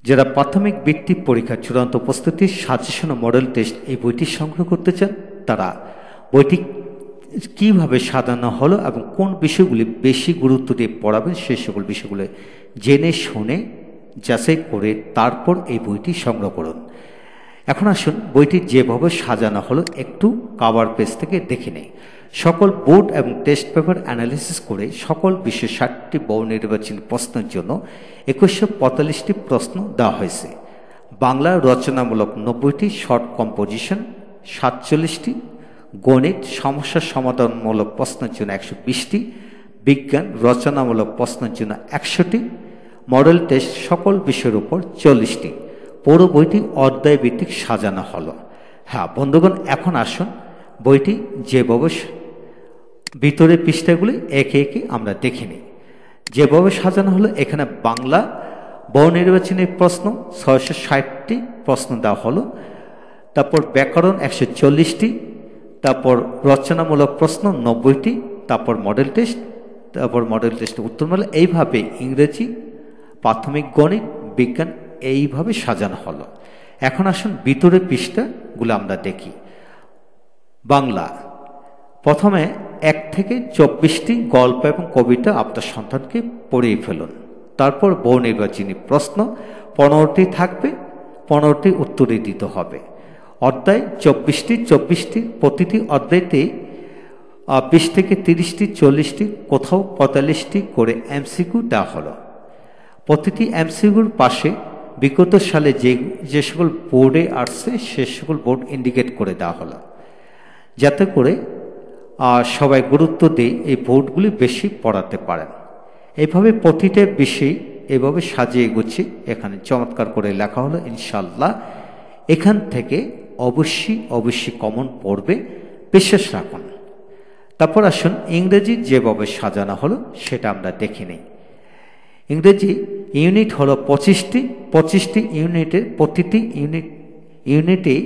যারা প্রাথমিক বৃত্তি পরীক্ষা চূড়ান্ত প্রস্তুতির সাজেশন ও মডেল টেস্ট এই বইটি সংগ্রহ করতে চান, তারা বইটি কিভাবে সাজানো হলো এবং কোন বিষয়গুলি বেশি গুরুত্ব দিয়ে পড়াবেন সেই সকল বিষয়গুলো জেনে শুনে যাচাই করে তারপর এই বইটি সংগ্রহ করুন। এখন আসুন বইটি যেভাবে সাজানো হলো একটু কভার পেজ থেকে দেখে নেই। সকল বোর্ড এবং টেস্ট পেপার অ্যানালিসিস করে সকল বিশ্বের 60টি বহু নির্বাচনী প্রশ্নের জন্য 2145টি প্রশ্ন দেওয়া হয়েছে। বাংলা রচনামূলক 90টি, শর্ট কম্পোজিশন 47টি, গণিত সমস্যা সমাধানমূলক প্রশ্নের জন্য 120টি, বিজ্ঞান রচনামূলক প্রশ্নের জন্য 100টি, মডেল টেস্ট সকল বিষয়ের উপর 40টি। পুরো বইটি অধ্যায় ভিত্তিক সাজানো হলো। হ্যাঁ বন্ধুগণ, এখন আসুন বইটি যেভাবে ভিতরের পৃষ্ঠাগুলি একে একে আমরা দেখে নিই। যেভাবে সাজানো হলো, এখানে বাংলা বহু নির্বাচনী প্রশ্ন 660টি প্রশ্ন দেওয়া হলো, তারপর ব্যাকরণ 140টি, তারপর রচনামূলক প্রশ্ন 90টি, তারপর মডেল টেস্ট উত্তরমালা, এইভাবে ইংরেজি, প্রাথমিক গণিত, বিজ্ঞান এইভাবে সাজানো হলো। এখন আসুন ভিতরের পৃষ্ঠাগুলো আমরা দেখি। বাংলা প্রথমে 1 থেকে 24টি গল্প এবং কবিতা আপনার সন্তানকে পড়িয়ে ফেলুন। তারপর বহু নির্বাচনী প্রশ্ন 15টি থাকবে, 15টি উত্তরে দিতে হবে। অধ্যায় 24টি, প্রতিটি অধ্যায়তে 20 থেকে 30টি, 40টি, কোথাও 45টি করে এমসিকিউ দেওয়া হলো। প্রতিটি এমসিকিউর পাশে বিগত সালে যে সকল বোর্ডে আসছে সে সকল বোর্ড ইন্ডিকেট করে দেওয়া হলো, যাতে করে সবাই গুরুত্ব দিয়ে এই বোর্ডগুলি বেশি পড়াতে পারেন। এইভাবে প্রতিটা বিষয় এভাবে সাজিয়ে গুছিয়ে এখানে চমৎকার করে লেখা হলো। ইনশাল্লাহ এখান থেকে অবশ্যই কমন পড়বে, বিশ্বাস রাখুন। তারপর আসুন ইংরেজি যেভাবে সাজানো হলো সেটা আমরা দেখে নিই। ইংরেজি ইউনিট হলো 25টি ইউনিটের প্রতিটি ইউনিটে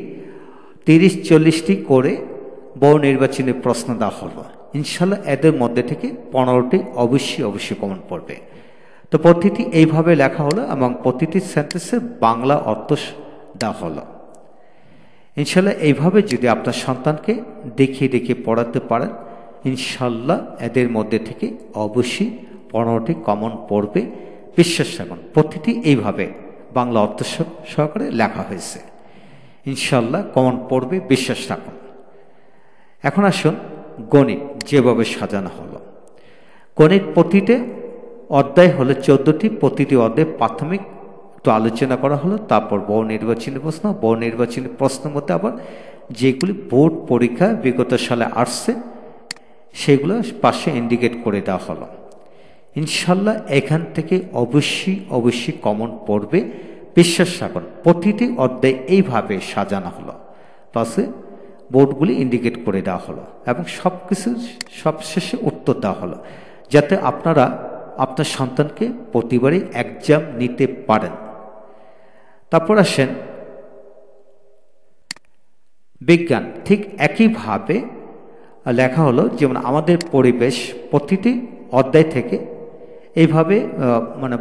30-40টি করে বহু নির্বাচনী প্রশ্ন দেওয়া হলো। ইনশাল্লাহ এদের মধ্যে থেকে 15টি অবশ্যই কমন পড়বে। তো প্রতিটি এইভাবে লেখা হলো এবং প্রতিটি সেন্টেন্সে বাংলা অর্থ দেওয়া হলো। ইনশাল্লাহ এইভাবে যদি আপনার সন্তানকে দেখিয়ে পড়াতে পারেন, ইনশাল্লাহ এদের মধ্যে থেকে অবশ্যই 15টি কমন পড়বে, বিশ্বাস রাখুন। প্রতিটি এইভাবে বাংলা অর্থ সহকারে লেখা হয়েছে, ইনশাল্লাহ কমন পড়বে, বিশ্বাস রাখুন। এখন আসুন গণিত যেভাবে সাজানো হলো। গণিত প্রতিটি অধ্যায় হলো 14টি, প্রতিটি অধ্যায় প্রাথমিক একটু আলোচনা করা হলো। তারপর বহু নির্বাচনী প্রশ্নের মধ্যে আবার যেগুলি বোর্ড পরীক্ষা বিগত সালে আসছে সেগুলো পাশে ইন্ডিকেট করে দেওয়া হলো। ইনশাল্লাহ এখান থেকে অবশ্যই কমন পড়বে, বিশ্বাস রাখুন। প্রতিটি অধ্যায় এইভাবে সাজানো হলো, পাশে বোর্ডগুলি ইন্ডিকেট করে দেওয়া হলো এবং সবশেষে উত্তর দেওয়া হলো, যাতে আপনারা আপনার সন্তানকে প্রতিবারই এক্সাম নিতে পারেন। তারপর আসেন বিজ্ঞান, ঠিক একইভাবে লেখা হলো। যেমন আমাদের পরিবেশ, প্রতিটি অধ্যায় থেকে এইভাবে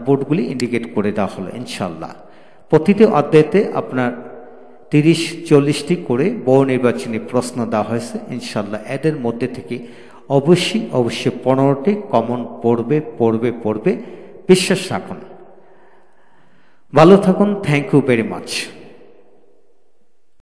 বোর্ডগুলি ইন্ডিকেট করে দেওয়া হলো। ইনশাল্লাহ প্রতিটি অধ্যায়তে আপনার 30-40টি করে বহু নির্বাচনী প্রশ্ন দেওয়া হয়েছে। ইনশাল্লাহ এদের মধ্যে থেকে অবশ্যই 15টি কমন পড়বে, বিশ্বাস রাখুন। ভালো থাকুন। Thank you very much.